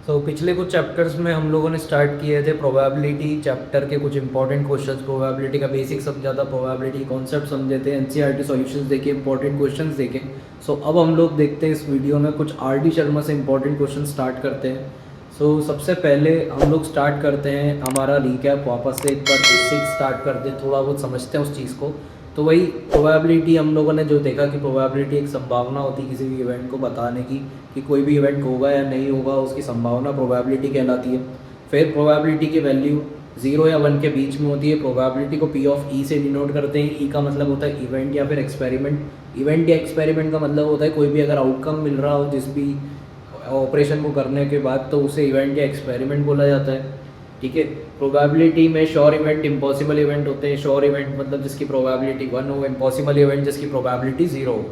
तो पिछले कुछ चैप्टर्स में हम लोगों ने स्टार्ट किए थे प्रोबेबिलिटी चैप्टर के कुछ इंपॉर्टेंट क्वेश्चंस, प्रोबेबिलिटी का बेसिक समझा था, प्रोबेबिलिटी कॉन्सेप्ट समझे थे, एनसीईआरटी सॉल्यूशंस देखे, इंपॉर्टेंट क्वेश्चंस देखे। सो अब हम लोग देखते हैं इस वीडियो में कुछ आर डी शर्मा से इंपॉर्टेंट क्वेश्चन स्टार्ट करते हैं। सबसे पहले हम लोग स्टार्ट करते हैं हमारा रिकैप, वापस से एक बार बेसिक स्टार्ट करते हैं, थोड़ा बहुत समझते हैं उस चीज़ को। तो वही प्रोबेबिलिटी हम लोगों ने जो देखा कि प्रोबेबिलिटी एक संभावना होती है किसी भी इवेंट को बताने की कि कोई भी इवेंट होगा या नहीं होगा, उसकी संभावना प्रोबेबिलिटी कहलाती है। फिर प्रोबेबिलिटी की वैल्यू 0 या 1 के बीच में होती है। प्रोबेबिलिटी को P ऑफ E से डिनोट करते हैं। E का मतलब होता है इवेंट या फिर एक्सपेरिमेंट। इवेंट या एक्सपेरिमेंट का मतलब होता है कोई भी अगर आउटकम मिल रहा हो जिस भी ऑपरेशन को करने के बाद, तो उसे इवेंट या एक्सपेरिमेंट बोला जाता है। ठीक है। प्रोबेबिलिटी में श्योर इवेंट, इम्पॉसिबल इवेंट होते हैं। श्योर इवेंट मतलब जिसकी प्रोबेबिलिटी 1 हो, इम्पॉसिबल इवेंट जिसकी प्रोबेबिलिटी 0 हो।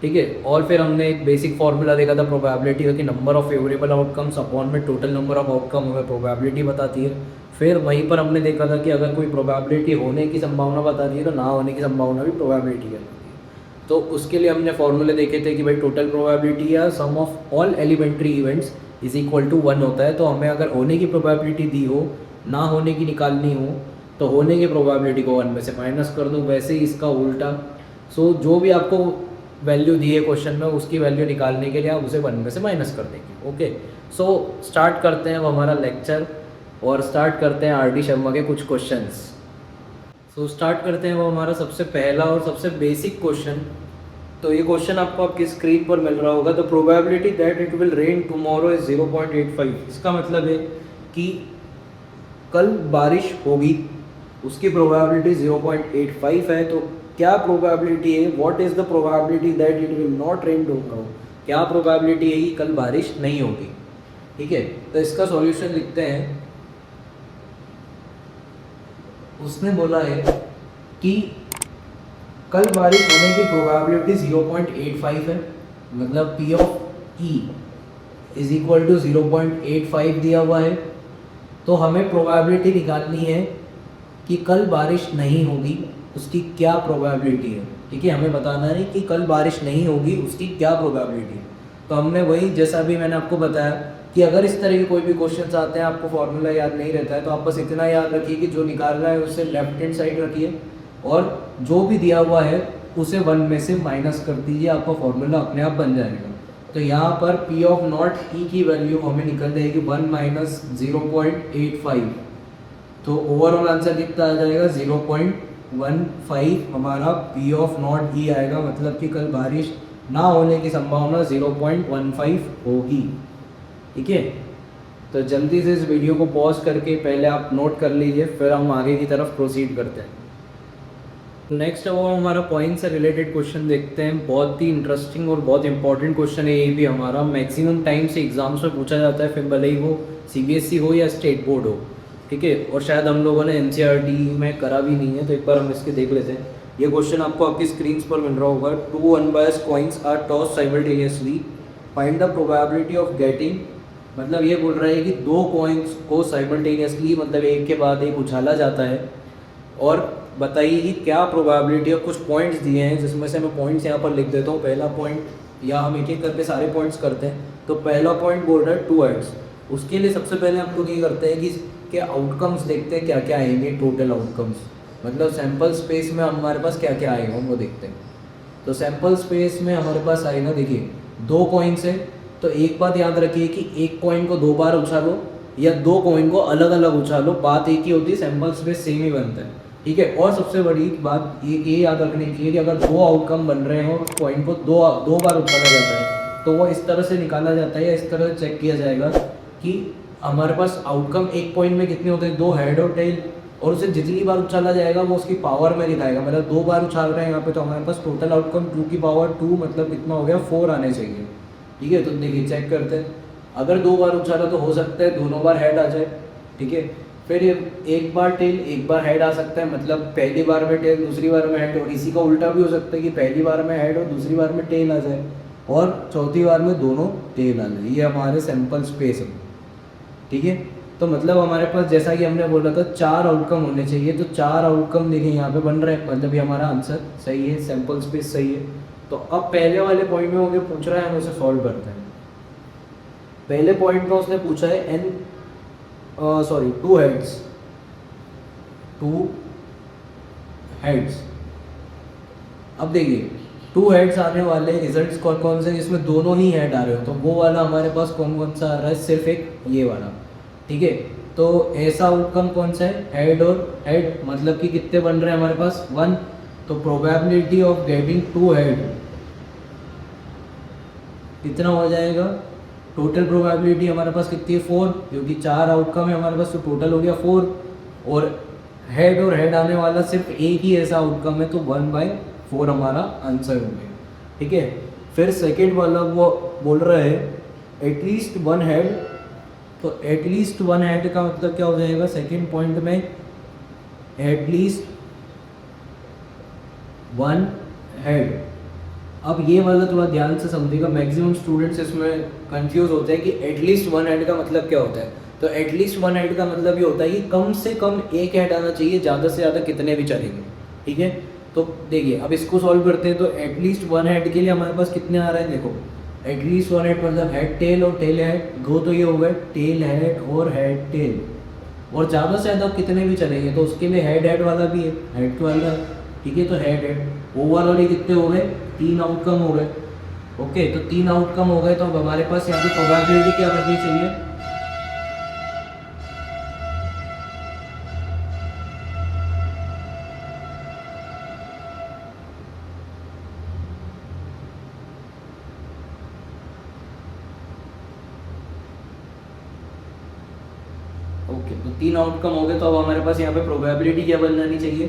ठीक है। और फिर हमने एक बेसिक फार्मूला देखा था प्रोबेबिलिटी का कि number of favourable outcomes upon में टोटल नंबर ऑफ आउटकम हमें प्रोबेबिलिटी बताती है। फिर वहीं पर हमने देखा था कि अगर कोई प्रोबेबिलिटी होने की संभावना बताती है तो ना होने की संभावना भी प्रोबेबिलिटी कहलाती है। तो उसके लिए हमने फॉर्मूले देखे थे कि भाई टोटल प्रोबेबिलिटी या sum of all elementary events is equal to 1 होता है। तो हमें अगर होने की प्रोबेबिलिटी दी हो, ना होने की निकालनी हो, तो होने की प्रोबेबिलिटी को 1 में से माइनस कर दो। वैसे ही इसका उल्टा। जो भी आपको वैल्यू दी है क्वेश्चन में, उसकी वैल्यू निकालने के लिए आप उसे 1 में से माइनस कर देंगे। ओके। स्टार्ट करते हैं अब हमारा लेक्चर और स्टार्ट करते हैं आर डी शर्मा के कुछ क्वेश्चंस। स्टार्ट करते हैं वो हमारा सबसे पहला और सबसे बेसिक क्वेश्चन। तो ये क्वेश्चन आपको आपकी स्क्रीन पर मिल रहा होगा। The probability that it will rain tomorrow is 0.85। इसका मतलब है कि कल बारिश होगी, उसकी प्रोबेबिलिटी 0.85 है। तो क्या प्रोबेबिलिटी है, what is the probability that it will not rain tomorrow, क्या प्रोबेबिलिटी है कि कल बारिश नहीं होगी। ठीक है। तो इसका सॉल्यूशन लिखते हैं। उसने बोला है कि कल बारिश होने की प्रोबेबिलिटी 0.85 है, मतलब P of E is equal to 0.85 दिया हुआ है। तो हमें प्रोबेबिलिटी निकालनी है कि कल बारिश नहीं होगी, उसकी क्या प्रोबेबिलिटी है। ठीक है। हमें बताना है कि कल बारिश नहीं होगी, उसकी क्या प्रोबेबिलिटी है। तो हमने वही, जैसा भी मैंने आपको बताया कि अगर इस तरह के कोई भी क्वेश्चन आते हैं, आपको फॉर्मूला याद नहीं रहता है, तो आप बस इतना याद रखिए कि जो निकाल रहा है उसे लेफ्ट हैंड साइड रखिए और जो भी दिया हुआ है उसे 1 में से माइनस कर दीजिए, आपका फॉर्मूला अपने आप बन जाएगा। तो यहाँ पर P ऑफ नॉट E की वैल्यू हमें निकल जाएगी 1 माइनस 0.85। तो ओवरऑल आंसर कितना आ जाएगा 0.15 हमारा P ऑफ नॉट E आएगा। मतलब कि कल बारिश ना होने की संभावना 0.15 होगी। ठीक है। तो जल्दी से इस वीडियो को पॉज करके पहले आप नोट कर लीजिए, फिर हम आगे की तरफ प्रोसीड करते हैं। नेक्स्ट अब हमारा पॉइंट से रिलेटेड क्वेश्चन देखते हैं। बहुत ही इंटरेस्टिंग और बहुत इंपॉर्टेंट क्वेश्चन है ये भी हमारा। मैक्सिमम टाइम से एग्जाम्स में पूछा जाता है, फिर भले ही वो CBSE हो या स्टेट बोर्ड हो। ठीक है। और शायद हम लोगों ने NCERT में करा भी नहीं है, तो एक बार हम इसके देख लेते हैं। ये क्वेश्चन आपको आपकी स्क्रीन पर मिल रहा होगा। 2 unbiased coins are toss simultaneously, find the probability of getting. मतलब ये बोल रहा है कि 2 कॉइन्स को साइमल्टेनियसली, मतलब एक के बाद एक उछाला जाता है, और बताइए कि क्या प्रोबेबिलिटी है। कुछ पॉइंट्स दिए हैं जिसमें से मैं पॉइंट्स यहाँ पर लिख देता हूँ। पहला पॉइंट, या हम एक एक करके सारे पॉइंट्स करते हैं। तो पहला पॉइंट बोल रहा है 2x। उसके लिए सबसे पहले हम लोग ये करते हैं कि आउटकम्स देखते हैं क्या क्या आएंगे, टोटल आउटकम्स, मतलब सैम्पल स्पेस में हमारे पास क्या क्या आएगा वो देखते हैं। तो सैम्पल स्पेस में हमारे पास आएगा, देखिए 2 कॉइन्स है। तो एक बात याद रखिए कि एक कॉइन को 2 बार उछालो या 2 कॉइन को अलग अलग उछालो, बात एक ही होती है, सैम्पल स्पेस सेम ही बनता है। ठीक है। और सबसे बड़ी बात ये याद रखनी चाहिए कि अगर 2 आउटकम बन रहे हैं और कॉइन को दो बार उछाला जाता है, तो वो इस तरह से निकाला जाता है या इस तरह से चेक किया जाएगा कि हमारे पास आउटकम एक पॉइंट में कितने होते हैं, 2 हेड और टेल, और उसे जितनी बार उछाला जाएगा वो उसकी पावर में दिखाएगा। मतलब 2 बार उछाल रहे हैं यहाँ पे, तो हमारे पास टोटल आउटकम 2 की पावर 2, मतलब कितना हो गया 4 आने चाहिए। ठीक है। तो देखिए चेक करते हैं। अगर 2 बार उछाला तो हो सकता है दोनों बार हेड आ जाए। ठीक है। फिर एक बार टेल एक बार हेड आ सकता है, मतलब पहली बार में टेल दूसरी बार में हेड, और इसी का उल्टा भी हो सकता है कि पहली बार में हेड और दूसरी बार में टेल आ जाए, और चौथी बार में दोनों टेल आ जाए। ये हमारे सैम्पल स्पेस है। ठीक है। तो मतलब हमारे पास, जैसा कि हमने बोला था, 4 आउटकम होने चाहिए। तो 4 आउटकम देखिए यहाँ पे बन रहे हैं, मतलब ये हमारा आंसर सही है, सैम्पल स्पेस सही है। तो अब पहले वाले पॉइंट में होंगे पूछ रहा है, हम उसे सॉल्व करते हैं। पहले पॉइंट में उसने पूछा है एन सॉरी 2 हेड्स, 2 हेड्स। अब देखिए 2 हेड्स आने वाले रिजल्ट्स कौन कौन से, जिसमें दोनों ही हेड आ रहे हो, तो वो वाला हमारे पास कौन कौन सा आ रहा है, सिर्फ एक ये वाला। ठीक है, तो ऐसा आउटकम कौन सा है, हेड और हेड, मतलब कि कितने बन रहे हैं हमारे पास 1। तो प्रोबेबिलिटी ऑफ गेटिंग 2 हेड कितना हो जाएगा, टोटल प्रोबेबिलिटी हमारे पास कितनी है 4, क्योंकि 4 आउटकम है हमारे पास, तो टोटल हो गया 4। और हेड आने वाला सिर्फ एक ही ऐसा आउटकम है, तो 1/4 हमारा आंसर हो गया। ठीक है, फिर सेकेंड वाला वो बोल रहा है एटलीस्ट 1 हेड, तो एटलीस्ट 1 हेड का मतलब क्या हो जाएगा सेकेंड पॉइंट में, एटलीस्ट 1 हेड। अब ये वाला थोड़ा ध्यान से समझिएगा, मैक्सिमम स्टूडेंट्स इसमें कंफ्यूज होते हैं कि एटलीस्ट 1 हेड का मतलब क्या होता है। तो एटलीस्ट 1 हेड का मतलब ये होता है कि कम से कम एक हेड आना चाहिए, ज़्यादा से ज़्यादा कितने भी चलेंगे। ठीक है, तो देखिए अब इसको सॉल्व करते हैं। तो एटलीस्ट 1 हेड के लिए हमारे पास कितने आ रहे हैं, देखो एटलीस्ट 1 हेड मतलब हेड टेल और टेल हेड, दो तो ये हो गए टेल हेड और हेड टेल, और ज़्यादा से ज़्यादा कितने भी चलेंगे, तो उसके लिए हेड वाला भी है, हेड वाला। ठीक है, तो हेड ओवरऑल कितने हो गए, 3 आउटकम हो गए। ओके, तो 3 आउटकम हो गए, तो अब हमारे पास यहाँ पे प्रोबेबिलिटी क्या करनी चाहिए, ओके तो 3 आउटकम हो गए, तो अब हमारे पास यहाँ पे प्रोबेबिलिटी क्या बन जानी चाहिए,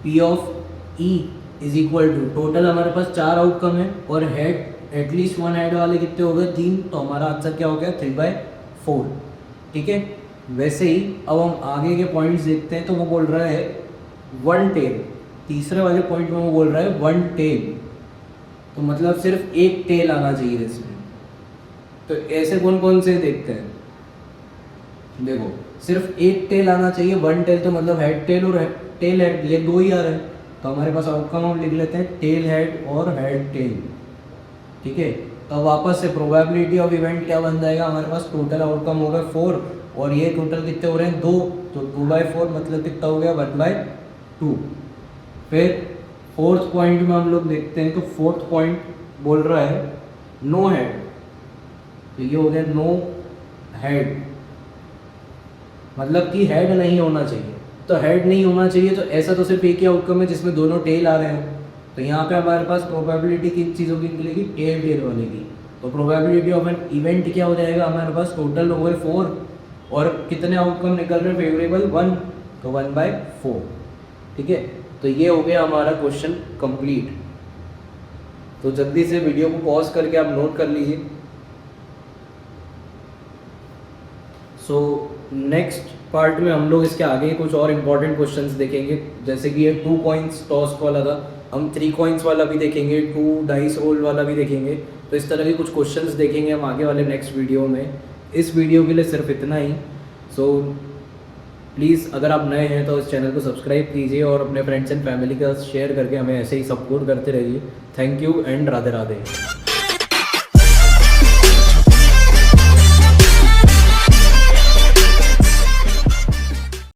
P of E is equal to, total हमारे पास 4 आउटकम है और हेड एटलीस्ट 1 हेड वाले कितने हो गए 3, तो हमारा आंसर क्या हो गया 3/4। ठीक है, वैसे ही अब हम आगे के पॉइंट्स देखते हैं। तो वो बोल रहा है 1 टेल, तीसरे वाले पॉइंट में वो बोल रहा है 1 टेल, तो मतलब सिर्फ एक टेल आना चाहिए इसमें। तो ऐसे कौन कौन से देखते हैं, देखो सिर्फ एक टेल आना चाहिए, 1 टेल, तो मतलब हेड टेल और टेल हेड, ये दो ही आ रहे हैं, तो हमारे पास आउटकम हम लिख लेते हैं टेल हेड और हेड टेल। ठीक है, तो वापस से प्रोबेबिलिटी ऑफ इवेंट क्या बन जाएगा हमारे पास, टोटल आउटकम हो गए 4 और ये टोटल कितने हो रहे हैं 2, तो 2/4 मतलब कितना हो गया 1/2। फिर फोर्थ पॉइंट में हम लोग देखते हैं, तो फोर्थ पॉइंट बोल रहा है नो हेड, तो ये हो गया नो हेड, मतलब कि हेड नहीं होना चाहिए। तो हेड नहीं होना चाहिए, तो ऐसा तो सिर्फ एक ही आउटकम है जिसमें दोनों टेल आ रहे हैं, तो यहाँ पे हमारे पास प्रोबेबिलिटी किन चीज़ों की निकलेगी, टेल होने की। तो प्रोबेबिलिटी ऑफ एन इवेंट क्या हो जाएगा हमारे पास, टोटल हो गए 4 और कितने आउटकम निकल रहे हैं फेवरेबल 1, तो 1/4। ठीक है, तो ये हो गया हमारा क्वेश्चन कंप्लीट। तो जल्दी से वीडियो को पॉज करके आप नोट कर लीजिए। सो नेक्स्ट पार्ट में हम लोग इसके आगे कुछ और इम्पोर्टेंट क्वेश्चंस देखेंगे, जैसे कि ये 2 कॉइन्स टॉस वाला था, हम 3 कॉइन्स वाला भी देखेंगे, 2 डाइस रोल वाला भी देखेंगे। तो इस तरह के कुछ क्वेश्चंस देखेंगे हम आगे वाले नेक्स्ट वीडियो में। इस वीडियो के लिए सिर्फ इतना ही। सो प्लीज़ अगर आप नए हैं तो इस चैनल को सब्सक्राइब कीजिए और अपने फ्रेंड्स एंड फैमिली का शेयर करके हमें ऐसे ही सपोर्ट करते रहिए। Thank you and Radhe Radhe.